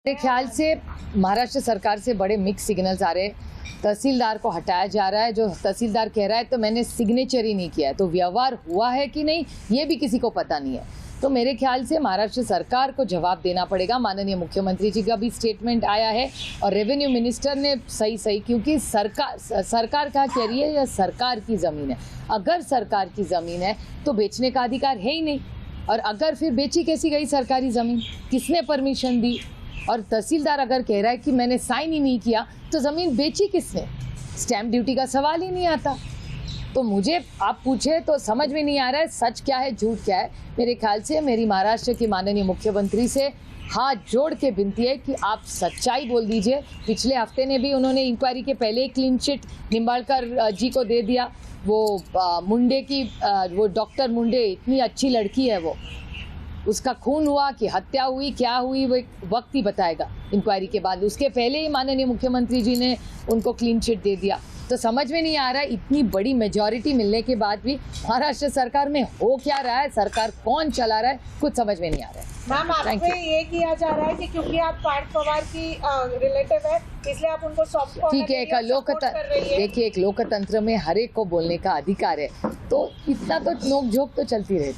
मेरे ख्याल से महाराष्ट्र सरकार से बड़े मिक्स सिग्नल्स आ रहे हैं। तहसीलदार को हटाया जा रहा है। जो तहसीलदार कह रहा है तो मैंने सिग्नेचर ही नहीं किया है, तो व्यवहार हुआ है कि नहीं ये भी किसी को पता नहीं है। तो मेरे ख्याल से महाराष्ट्र सरकार को जवाब देना पड़ेगा। माननीय मुख्यमंत्री जी का भी स्टेटमेंट आया है और रेवेन्यू मिनिस्टर ने सही क्योंकि सरकार का कह रही है या सरकार की ज़मीन है। अगर सरकार की ज़मीन है तो बेचने का अधिकार है ही नहीं, और अगर फिर बेची कैसी गई सरकारी ज़मीन, किसने परमिशन दी? और तहसीलदार अगर कह रहा है कि मैंने साइन ही नहीं किया तो ज़मीन बेची किसने? स्टैम्प ड्यूटी का सवाल ही नहीं आता। तो मुझे आप पूछे तो समझ में नहीं आ रहा है सच क्या है झूठ क्या है। मेरे ख्याल से मेरी महाराष्ट्र के माननीय मुख्यमंत्री से हाथ जोड़ के विनती है कि आप सच्चाई बोल दीजिए। पिछले हफ्ते ने भी उन्होंने इंक्वायरी के पहले ही क्लीन चिट निंबाड़कर जी को दे दिया। वो मुंडे की वो डॉक्टर मुंडे इतनी अच्छी लड़की है, वो उसका खून हुआ कि हत्या हुई, क्या हुई वो एक वक्त ही बताएगा इंक्वायरी के बाद। उसके पहले ही माननीय मुख्यमंत्री जी ने उनको क्लीन चिट दे दिया। तो समझ में नहीं आ रहा है इतनी बड़ी मेजॉरिटी मिलने के बाद भी महाराष्ट्र सरकार में हो क्या रहा है, सरकार कौन चला रहा है, कुछ समझ में नहीं आ रहा है। मैम, आप पे ये किया जा रहा है कि क्योंकि आप पार्थ पवार की रिलेटिव है इसलिए आप उनको सॉफ्ट कॉर्नर ठीक है। देखिए, एक लोकतंत्र में हर एक को बोलने का अधिकार है, तो इतना तो नोक झोंक तो चलती रहती है।